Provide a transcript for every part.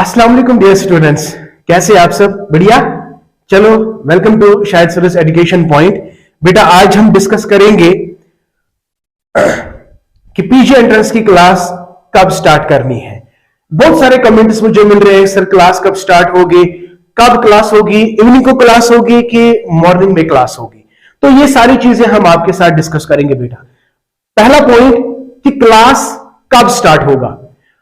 अस्सलाम वालेकुम dear students, कैसे आप सब? बढ़िया। चलो, welcome to Shahid service education point. बेटा आज हम डिस्कस करेंगे कि पीजी एंट्रेंस की क्लास कब स्टार्ट करनी है। बहुत सारे कमेंट्स मुझे मिल रहे हैं, सर क्लास कब स्टार्ट होगी, कब क्लास होगी, इवनिंग को क्लास होगी कि मॉर्निंग में क्लास होगी। तो ये सारी चीजें हम आपके साथ डिस्कस करेंगे बेटा। पहला पॉइंट कि क्लास कब स्टार्ट होगा।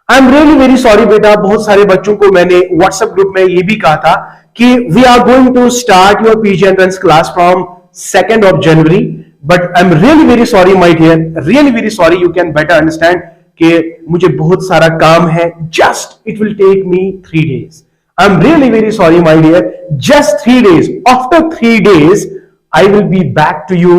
आई एम रियली वेरी सॉरी बेटा, बहुत सारे बच्चों को मैंने व्हाट्सएप ग्रुप में ये भी कहा था कि we are going to start your PG entrance class from 2nd of January, but I am really very sorry my dear, really very sorry. You can better understand कि मुझे बहुत सारा काम है। Just it will take me 3 days. I am really very sorry my dear, just 3 days. After 3 days I will be back to you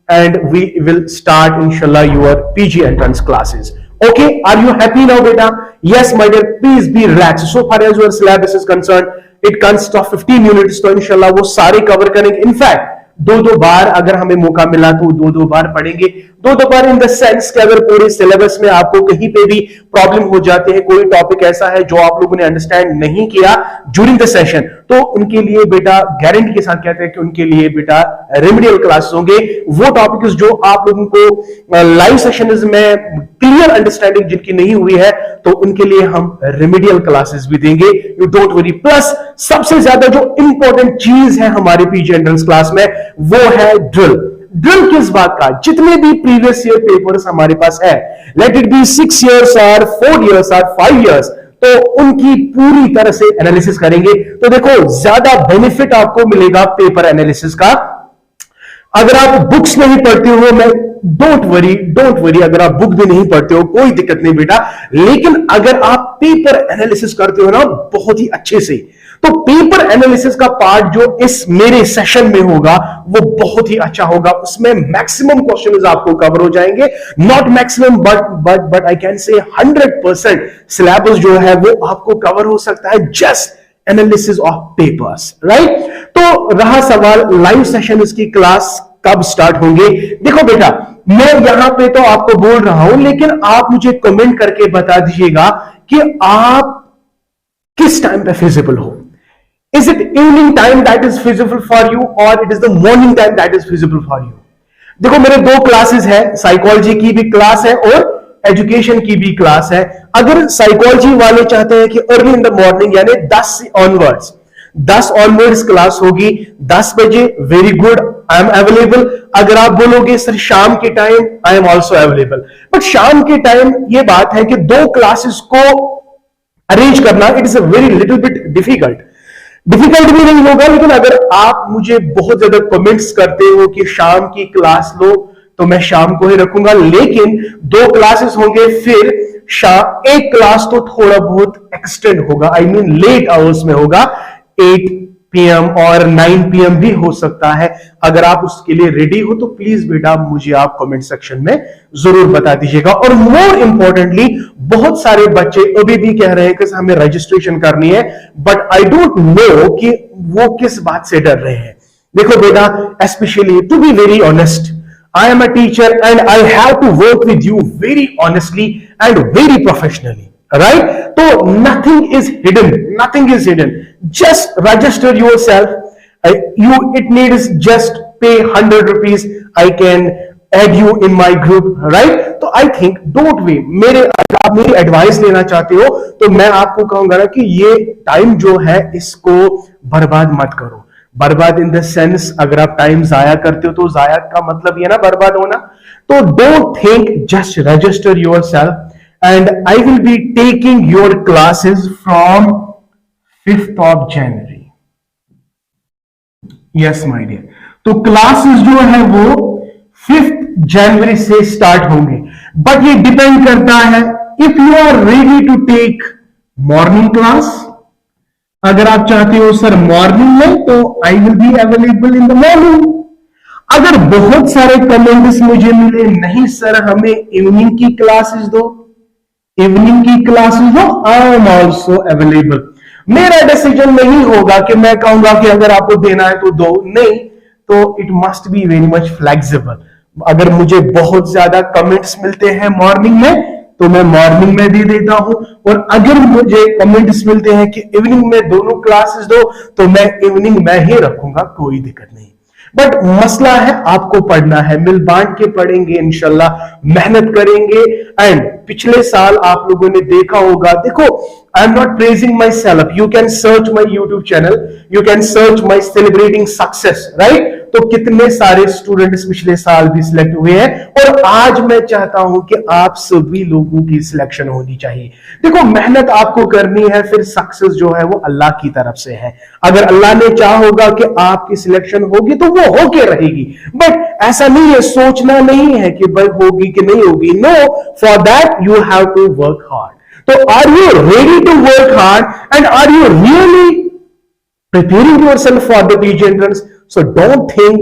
and we will start inshallah your PG entrance classes. Okay, are you happy now beta? Yes my dear, please be relaxed. So far as your syllabus is concerned, it consists of 15 units. तो इंशाल्लाह वो सारे cover करेंगे। In fact दो बार अगर हमें मौका मिला तो दो बार पढ़ेंगे। दो बार इन द सेंस कि अगर पूरे सिलेबस में आपको कहीं पे भी प्रॉब्लम हो जाती है, कोई टॉपिक ऐसा है जो आप लोगों ने अंडरस्टैंड नहीं किया ड्यूरिंग द सेशन, तो उनके लिए बेटा गारंटी के साथ कहते हैं कि उनके लिए बेटा रेमेडियल क्लासेस होंगे। वो टॉपिक्स जो आप लोगों को लाइव सेशंस में क्लियर अंडरस्टैंडिंग जिनकी नहीं हुई है, तो उनके लिए हम रेमेडियल क्लासेस भी देंगे। You don't worry. प्लस सबसे ज्यादा जो इंपॉर्टेंट चीज है हमारे पीजी एंट्रेंस क्लास में वो है ड्रिल। ड्रिल किस बात का? जितने भी प्रीवियस ईयर पेपर्स हमारे पास है, लेट इट बी 6 years और 4 years और 5 years, तो उनकी पूरी तरह से एनालिसिस करेंगे। तो देखो ज्यादा बेनिफिट आपको मिलेगा पेपर एनालिसिस का। अगर आप बुक्स नहीं पढ़ते हो, मैं डोंट वरी, अगर आप बुक भी नहीं पढ़ते हो कोई दिक्कत नहीं बेटा, लेकिन अगर आप पेपर एनालिसिस करते हो ना बहुत ही अच्छे से, तो पेपर एनालिसिस का पार्ट जो इस मेरे सेशन में होगा वो बहुत ही अच्छा होगा। उसमें मैक्सिमम क्वेश्चंस आपको कवर हो जाएंगे। Not maximum but I can say 100% syllabus जो है वो आपको कवर हो सकता है just analysis of papers, right. तो रहा सवाल लाइव सेशन इसकी क्लास कब स्टार्ट होंगे। देखो बेटा, मैं यहां पे तो आपको बोल रहा हूं, लेकिन आप मुझे कमेंट करके बता दीजिएगा कि आप किस टाइम पे फिजिबल हो। Is it evening time that is feasible for you or it is the morning time that is feasible for you? देखो मेरे 2 क्लासेस है, साइकोलॉजी की भी क्लास है और एजुकेशन की भी क्लास है। अगर साइकोलॉजी वाले चाहते हैं कि अर्ली इन द मॉर्निंग यानी 10 ऑनवर्ड्स क्लास होगी 10 बजे, very good, I am available. अगर आप बोलोगे सर शाम के time, I am also available. But शाम के टाइम ये बात है कि 2 क्लासेस को अरेंज करना it is a very little bit difficult भी नहीं होगा। लेकिन अगर आप मुझे बहुत ज्यादा कमेंट्स करते हो कि शाम की क्लास लो, तो मैं शाम को ही रखूंगा। लेकिन 2 क्लासेस होंगे, फिर एक क्लास तो थोड़ा बहुत एक्सटेंड होगा, आई मीन लेट आवर्स में होगा, 8 PM और 9 PM भी हो सकता है। अगर आप उसके लिए रेडी हो तो प्लीज बेटा मुझे आप कमेंट सेक्शन में जरूर बता दीजिएगा। और मोर इंपॉर्टेंटली बहुत सारे बच्चे अभी भी कह रहे हैं कि हमें रजिस्ट्रेशन करनी है, बट आई डोंट नो कि वो किस बात से डर रहे हैं। देखो बेटा, specially to be very honest, I am a teacher and I have to work with you very honestly and very professionally, right? So nothing is hidden. Just register yourself. It needs just pay 100 rupees. I can add you in my group, right? तो I think don't wait. अगर आप मेरी advice लेना चाहते हो तो मैं आपको कहूंगा ना कि ये टाइम जो है इसको बर्बाद मत करो। बर्बाद इन द सेंस, अगर आप टाइम जाया करते हो तो जाया का मतलब ये ना बर्बाद होना। तो don't think, just register yourself and I will be taking your classes from 5th of January. Yes my dear, तो क्लासेस जो है वो 5th January से स्टार्ट होंगे। बट ये डिपेंड करता है if you are ready to take morning class. अगर आप चाहते हो सर मॉर्निंग में, तो I will be available in the morning. अगर बहुत सारे कमेंट्स मुझे मिले नहीं सर हमें इवनिंग की क्लासेस दो, आई एम ऑल्सो अवेलेबल। मेरा डिसीजन नहीं होगा कि मैं कहूंगा कि अगर आपको देना है तो दो, नहीं, तो it must be very much flexible. अगर मुझे बहुत ज्यादा कमेंट्स मिलते हैं मॉर्निंग में तो मैं मॉर्निंग में दे देता हूं, और अगर मुझे कमेंट्स मिलते हैं कि इवनिंग में दोनों क्लासेस दो, तो मैं इवनिंग में ही रखूंगा, कोई दिक्कत नहीं। बट मसला है आपको पढ़ना है, मिल बांट के पढ़ेंगे इंशाल्लाह, मेहनत करेंगे। एंड पिछले साल आप लोगों ने देखा होगा, देखो I am not praising my self, you can search my YouTube channel, you can search my celebrating success, right. तो कितने सारे स्टूडेंट्स पिछले साल भी सिलेक्ट हुए हैं, और आज मैं चाहता हूं कि आप सभी लोगों की सिलेक्शन होनी चाहिए। देखो मेहनत आपको करनी है, फिर सक्सेस जो है वो अल्लाह की तरफ से है। अगर अल्लाह ने चाहा होगा कि आपकी सिलेक्शन होगी तो वो होके रहेगी, बट ऐसा नहीं है, सोचना नहीं है कि भाई होगी कि नहीं होगी। No, for that you have to work hard. तो are you ready to work hard and are you really preparing yourself for the PG entrance? So don't think,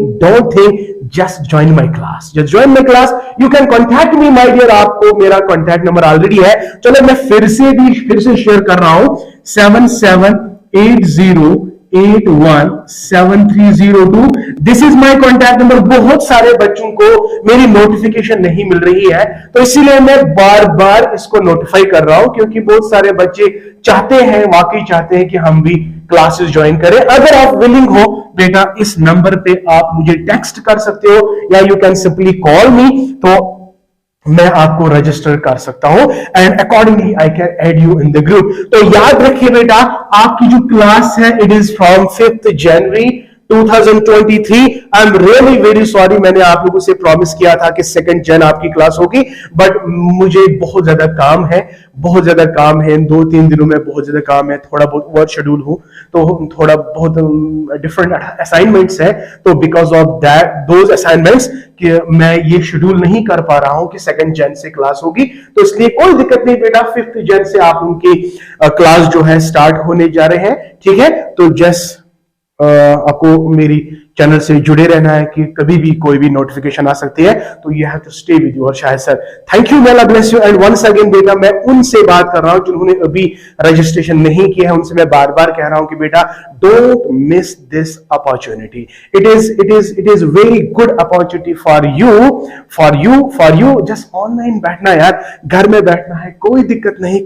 just join my class. Just join my class. You can contact me, my dear. आपको मेरा contact number already है। चलो मैं फिर से share कर रहा हूं, 7780817302। This is my contact number. बहुत सारे बच्चों को मेरी नोटिफिकेशन नहीं मिल रही है, तो इसीलिए मैं बार बार इसको नोटिफाई कर रहा हूं, क्योंकि बहुत सारे बच्चे चाहते हैं, वाकई चाहते हैं कि हम भी क्लासेस ज्वाइन करें। अगर आप विलिंग हो बेटा, इस नंबर पे आप मुझे टेक्स्ट कर सकते हो, या यू कैन सिंपली कॉल मी, तो मैं आपको रजिस्टर कर सकता हूं, and accordingly I can add you in the group. तो याद रखिए बेटा, आपकी जो क्लास है it is from 5th January 2023। I am really very sorry, मैंने आप लोगों से प्रॉमिस किया था कि 2nd जन आपकी क्लास होगी, बट मुझे बहुत ज्यादा काम है, इन 2-3 दिनों में बहुत ज्यादा काम है, थोड़ा बहुत ओवर शेड्यूल हूं, तो थोड़ा बहुत डिफरेंट असाइनमेंट्स है, तो because of that those assignments कि मैं ये शेड्यूल नहीं कर पा रहा हूं कि 2nd जन से क्लास होगी। तो इसलिए कोई दिक्कत नहीं बेटा, 5th जन से आप उनकी क्लास जो है स्टार्ट होने जा रहे हैं, ठीक है। तो जस्ट आपको मेरी चैनल से जुड़े रहना है कि कभी भी कोई भी नोटिफिकेशन आ सकती है, तो you have to stay with you. और शायद सर, थैंक यू, मेला bless you. And once again बेटा, मैं उनसे बात कर रहा हूं जिन्होंने अभी रजिस्ट्रेशन नहीं किया है, उनसे मैं बार बार कह रहा हूं कि बेटा don't miss this opportunity. It is very good opportunity for you. Just online बैठना यार, घर में बैठना है, कोई दिक्कत नहीं,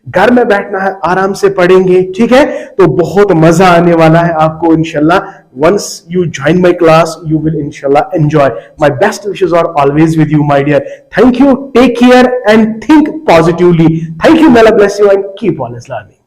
घर में बैठना है, आराम से पढ़ेंगे, ठीक है। तो बहुत मजा आने वाला है आपको इंशाल्लाह। Once you join my class, you will inshallah enjoy. My best wishes are always with you, my dear. Thank you, take care and think positively. Thank you, may Allah bless you and keep on learning.